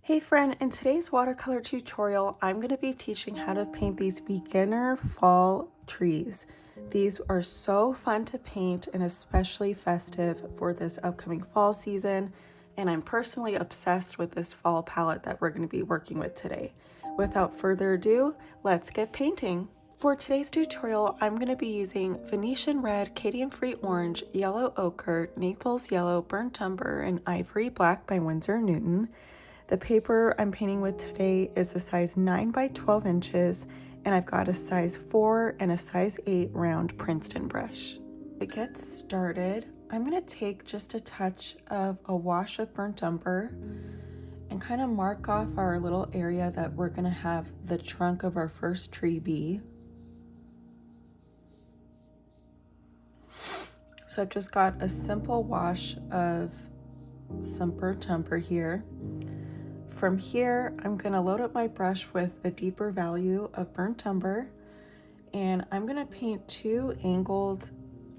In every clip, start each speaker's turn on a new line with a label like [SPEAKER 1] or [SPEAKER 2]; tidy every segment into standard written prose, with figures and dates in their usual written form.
[SPEAKER 1] Hey friend, in today's watercolor tutorial, I'm going to be teaching how to paint these beginner fall trees. These are so fun to paint and especially festive for this upcoming fall season, and I'm personally obsessed with this fall palette that we're going to be working with today. Without further ado, let's get painting. For today's tutorial, I'm going to be using Venetian Red, Cadmium-Free Orange, Yellow Ochre, Naples Yellow, Burnt Umber, and Ivory Black by Winsor Newton. The paper I'm painting with today is a size 9 by 12 inches, and I've got a size 4 and a size 8 round Princeton brush. To get started, I'm going to take just a touch of a wash of burnt umber and kind of mark off our little area that we're going to have the trunk of our first tree be. So I've just got a simple wash of some burnt umber here. From here, I'm going to load up my brush with a deeper value of burnt umber, and I'm going to paint two angled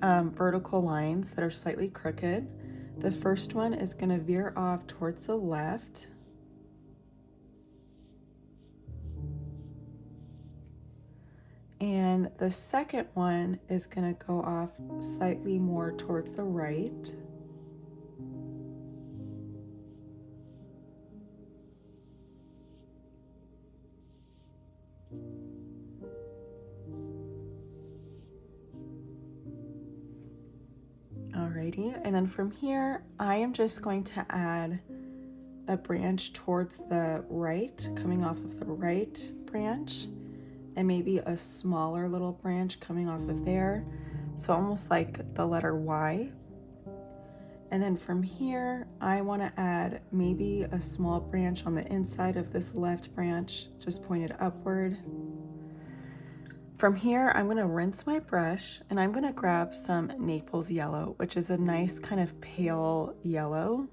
[SPEAKER 1] vertical lines that are slightly crooked. The first one is going to veer off towards the left. And the second one is going to go off slightly more towards the right. Alrighty, and then from here, I am just going to add a branch towards the right, coming off of the right branch, and maybe a smaller little branch coming off of there, so almost like the letter Y. And then from here, I want to add maybe a small branch on the inside of this left branch, just pointed upward. From here, I'm going to rinse my brush and I'm going to grab some Naples yellow, which is a nice kind of pale yellow.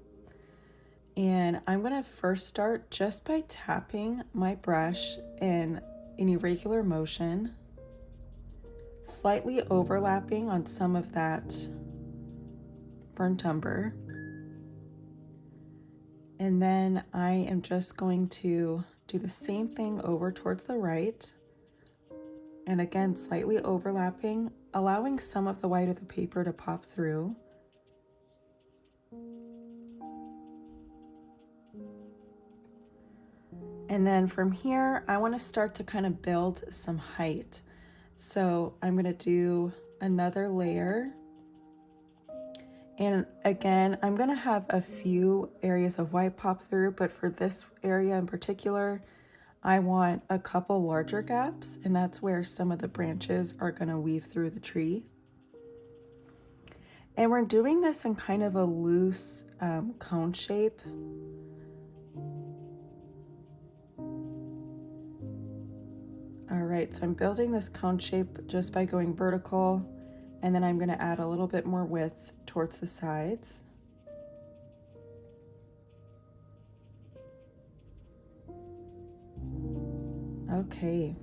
[SPEAKER 1] And I'm going to first start just by tapping my brush in an irregular motion, slightly overlapping on some of that burnt umber. And then I am just going to do the same thing over towards the right. And again, slightly overlapping, allowing some of the white of the paper to pop through. And then from here, I want to start to kind of build some height. So I'm going to do another layer. And again, I'm going to have a few areas of white pop through, but for this area in particular, I want a couple larger gaps, and that's where some of the branches are going to weave through the tree. And we're doing this in kind of a loose cone shape. All right, so I'm building this cone shape just by going vertical, and then I'm going to add a little bit more width towards the sides. Okay.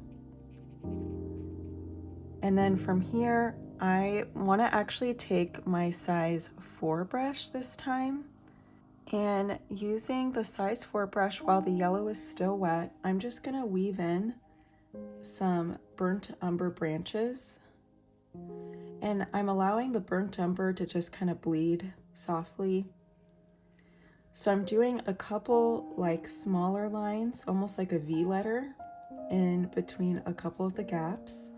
[SPEAKER 1] And then from here, I want to actually take my size 4 brush this time. And using the size 4 brush while the yellow is still wet, I'm just going to weave in some burnt umber branches. And I'm allowing the burnt umber to just kind of bleed softly. So I'm doing a couple like smaller lines, almost like a V letter, in between a couple of the gaps,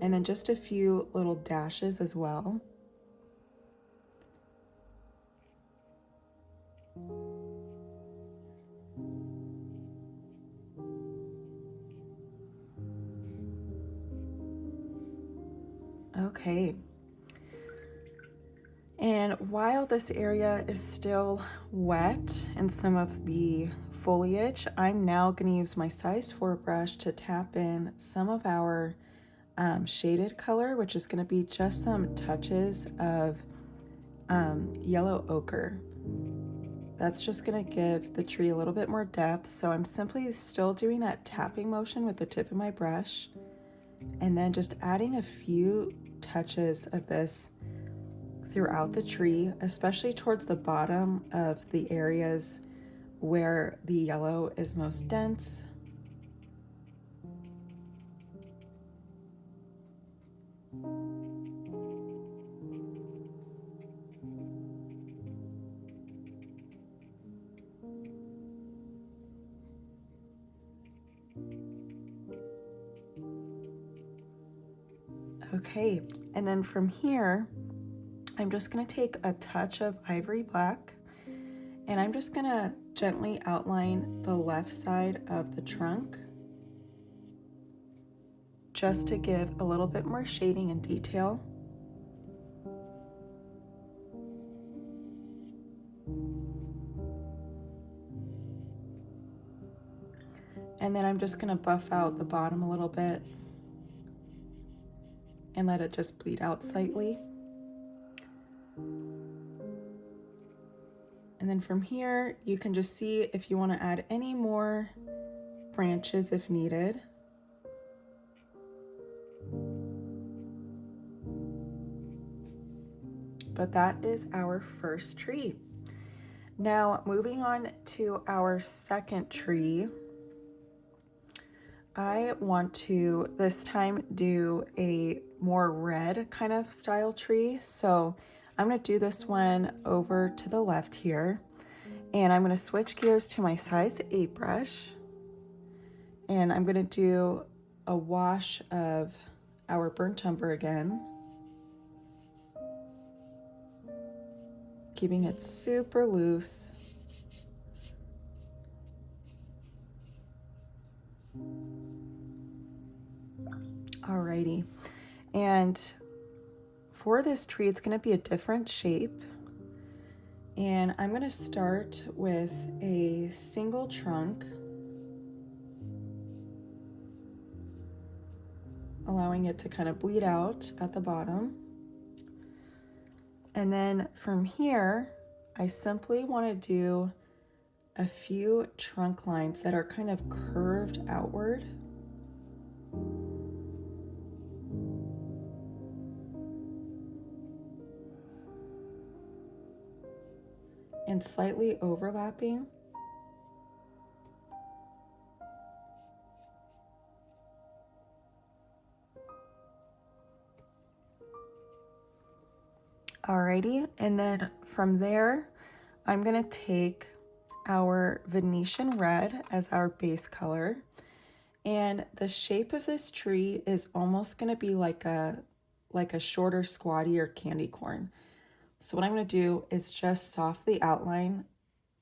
[SPEAKER 1] and then just a few little dashes as well. Okay. And while this area is still wet in some of the foliage, I'm now going to use my size 4 brush to tap in some of our shaded color, which is going to be just some touches of yellow ochre. That's just going to give the tree a little bit more depth. So I'm simply still doing that tapping motion with the tip of my brush, and then just adding a few touches of this throughout the tree, especially towards the bottom of the areas where the yellow is most dense. Okay, and then from here, I'm just gonna take a touch of ivory black and I'm just gonna gently outline the left side of the trunk just to give a little bit more shading and detail. And then I'm just gonna buff out the bottom a little bit and let it just bleed out slightly. And then from here, you can just see if you want to add any more branches if needed. But that is our first tree. Now, moving on to our second tree, I want to this time do a more red kind of style tree. So I'm going to do this one over to the left here, and I'm going to switch gears to my size 8 brush, and I'm going to do a wash of our burnt umber again, keeping it super loose. Alrighty, and for this tree, it's going to be a different shape, and I'm going to start with a single trunk, allowing it to kind of bleed out at the bottom. And then from here, I simply want to do a few trunk lines that are kind of curved outward. And slightly overlapping. Alrighty, and then from there, I'm gonna take our Venetian Red as our base color. And the shape of this tree is almost gonna be like a shorter squatty or candy corn. So what I'm going to do is just softly outline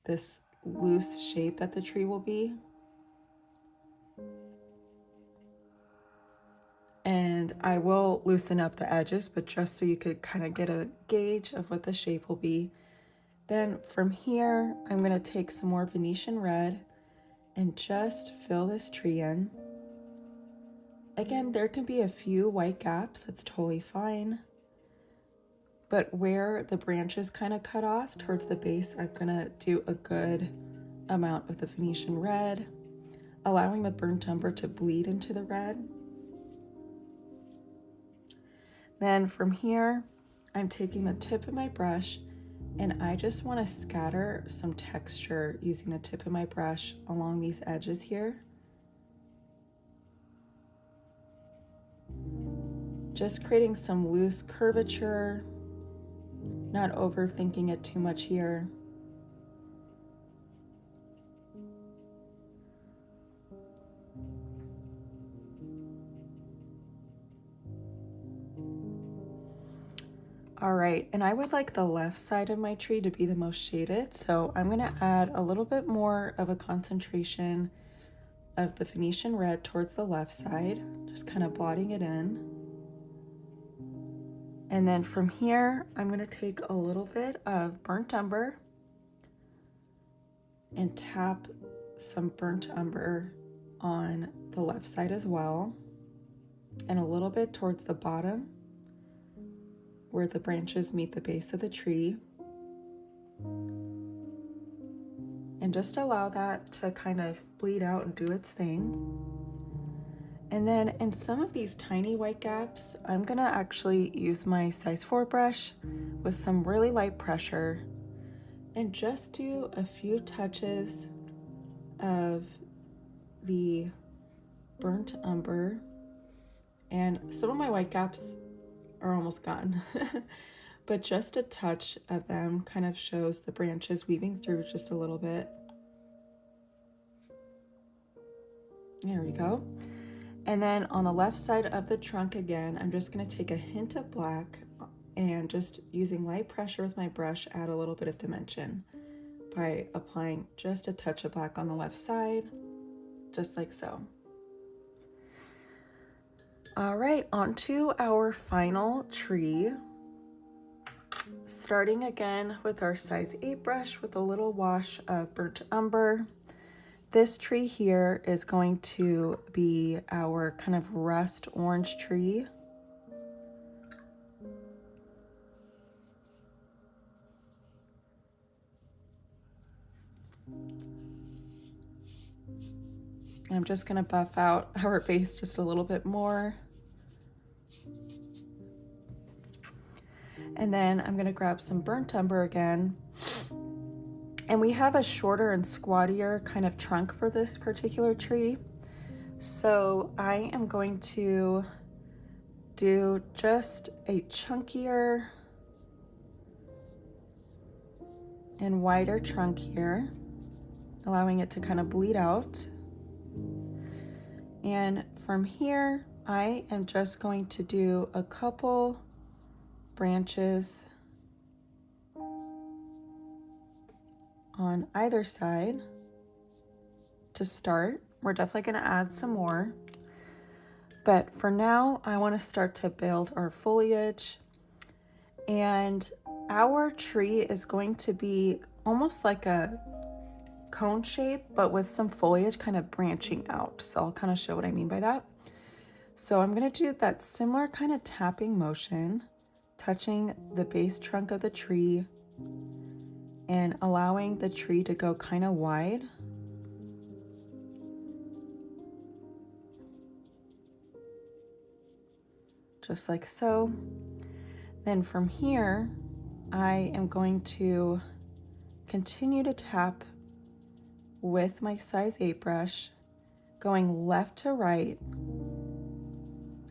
[SPEAKER 1] this loose shape that the tree will be. And I will loosen up the edges, but just so you could kind of get a gauge of what the shape will be. Then from here, I'm going to take some more Venetian Red and just fill this tree in. Again, there can be a few white gaps, that's totally fine. But where the branches kind of cut off towards the base, I'm gonna do a good amount of the Venetian Red, allowing the burnt umber to bleed into the red. Then from here, I'm taking the tip of my brush and I just want to scatter some texture using the tip of my brush along these edges here. Just creating some loose curvature. Not overthinking it too much here. All right, and I would like the left side of my tree to be the most shaded, so I'm gonna add a little bit more of a concentration of the Venetian Red towards the left side, just kind of blotting it in. And then from here, I'm gonna take a little bit of burnt umber and tap some burnt umber on the left side as well, and a little bit towards the bottom where the branches meet the base of the tree. And just allow that to kind of bleed out and do its thing. And then in some of these tiny white gaps, I'm gonna actually use my size 4 brush with some really light pressure and just do a few touches of the burnt umber, and some of my white gaps are almost gone, but just a touch of them kind of shows the branches weaving through just a little bit. There we go. And then on the left side of the trunk again, I'm just going to take a hint of black and just using light pressure with my brush, add a little bit of dimension by applying just a touch of black on the left side, just like so. All right, on to our final tree. Starting again with our size 8 brush with a little wash of burnt umber. This tree here is going to be our kind of rust orange tree. And I'm just gonna buff out our base just a little bit more. And then I'm gonna grab some burnt umber again. And we have a shorter and squattier kind of trunk for this particular tree. So I am going to do just a chunkier and wider trunk here, allowing it to kind of bleed out. And from here, I am just going to do a couple branches on either side to start. We're definitely going to add some more, but for now I want to start to build our foliage. And our tree is going to be almost like a cone shape, but with some foliage kind of branching out. So I'll kind of show what I mean by that. So I'm going to do that similar kind of tapping motion, touching the base trunk of the tree and allowing the tree to go kind of wide. Just like so. Then from here, I am going to continue to tap with my size 8 brush, going left to right.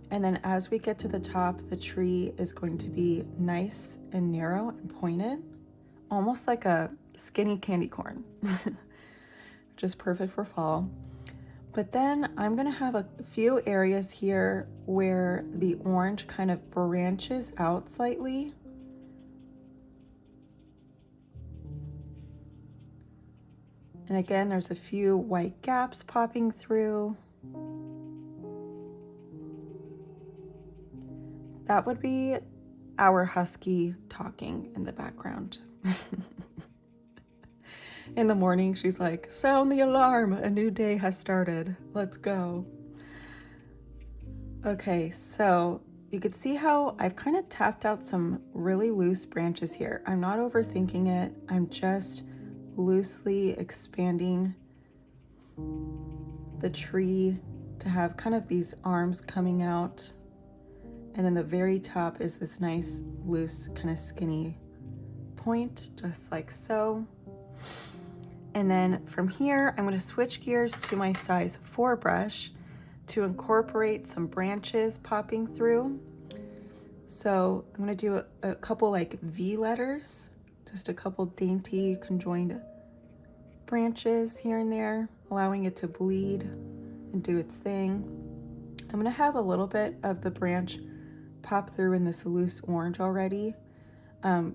[SPEAKER 1] And then as we get to the top, the tree is going to be nice and narrow and pointed, almost like a skinny candy corn, which is perfect for fall. But then I'm gonna have a few areas here where the orange kind of branches out slightly. And again, there's a few white gaps popping through. That would be our husky talking in the background. In the morning, she's like, "Sound the alarm, a new day has started. Let's go." Okay, so you could see how I've kind of tapped out some really loose branches here. I'm not overthinking it. I'm just loosely expanding the tree to have kind of these arms coming out. And then the very top is this nice, loose, kind of skinny point, just like so. And then from here, I'm going to switch gears to my size 4 brush to incorporate some branches popping through. So I'm going to do a couple like V letters, just a couple dainty conjoined branches here and there, allowing it to bleed and do its thing. I'm going to have a little bit of the branch pop through in this loose orange already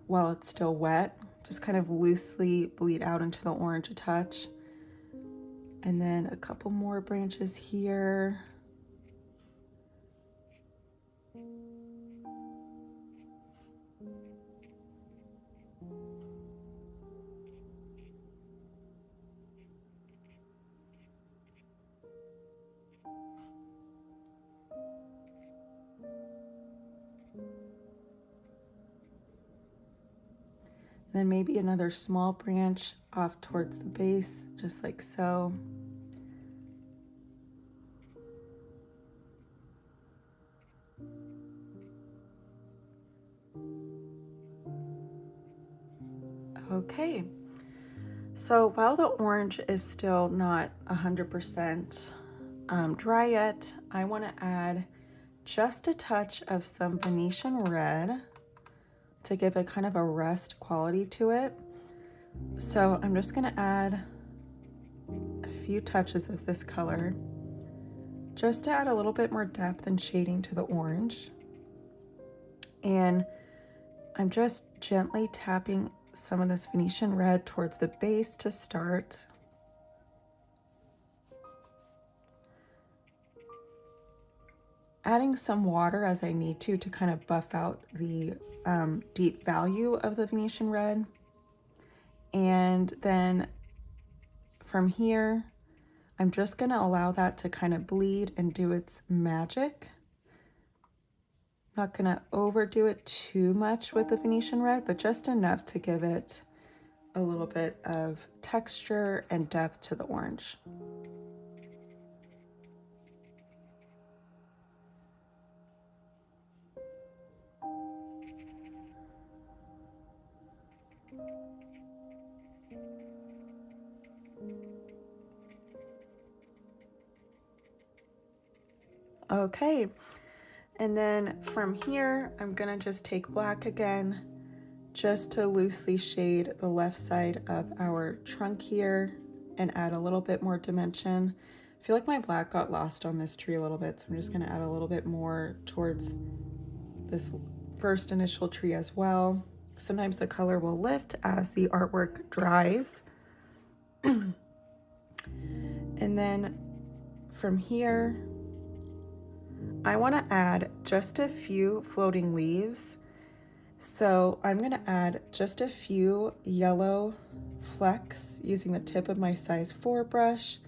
[SPEAKER 1] while it's still wet. Just kind of loosely bleed out into the orange a touch. And then a couple more branches here. Then maybe another small branch off towards the base, just like so. Okay, So while the orange is still not 100% dry yet, I want to add just a touch of some Venetian Red to give it kind of a rust quality to it. So I'm just going to add a few touches of this color just to add a little bit more depth and shading to the orange. And I'm just gently tapping some of this Venetian Red towards the base to start. Adding some water as I need to kind of buff out the deep value of the Venetian Red. And then from here, I'm just gonna allow that to kind of bleed and do its magic. Not gonna overdo it too much with the Venetian Red, but just enough to give it a little bit of texture and depth to the orange. Okay. And then from here, I'm gonna just take black again, just to loosely shade the left side of our trunk here and add a little bit more dimension. I feel like my black got lost on this tree a little bit, so I'm just gonna add a little bit more towards this first initial tree as well. Sometimes the color will lift as the artwork dries. And then from here, I want to add just a few floating leaves. So I'm going to add just a few yellow flecks using the tip of my size 4 brush,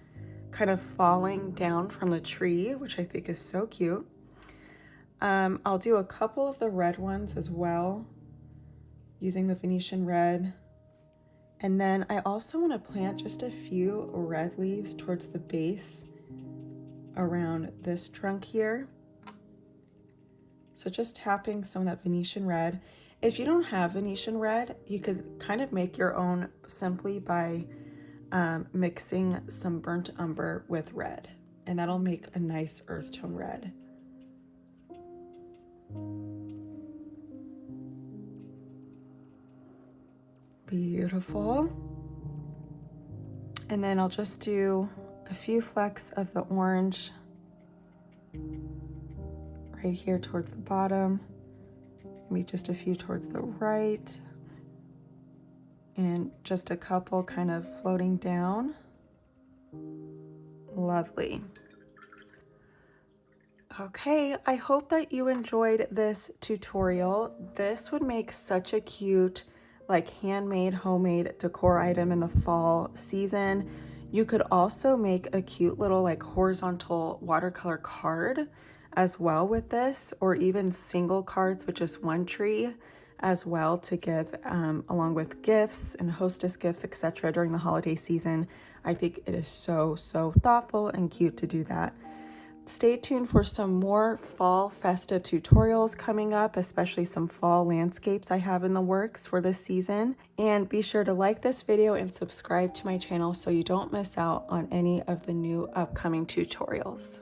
[SPEAKER 1] kind of falling down from the tree, which I think is so cute. I'll do a couple of the red ones as well, using the Venetian Red. And then I also want to plant just a few red leaves towards the base around this trunk here. So just tapping some of that Venetian Red. If you don't have Venetian Red, you could kind of make your own simply by mixing some burnt umber with red, and that'll make a nice earth tone red. Beautiful. And then I'll just do a few flecks of the orange right here towards the bottom, maybe just a few towards the right, and just a couple kind of floating down. Lovely. Okay, I hope that you enjoyed this tutorial. This would make such a cute, like handmade, homemade decor item in the fall season. You could also make a cute little like horizontal watercolor card as well with this, or even single cards with just one tree as well to give along with gifts and hostess gifts, etc. during the holiday season. I think it is so thoughtful and cute to do that. Stay tuned for some more fall festive tutorials coming up, especially some fall landscapes I have in the works for this season. And be sure to like this video and subscribe to my channel so you don't miss out on any of the new upcoming tutorials.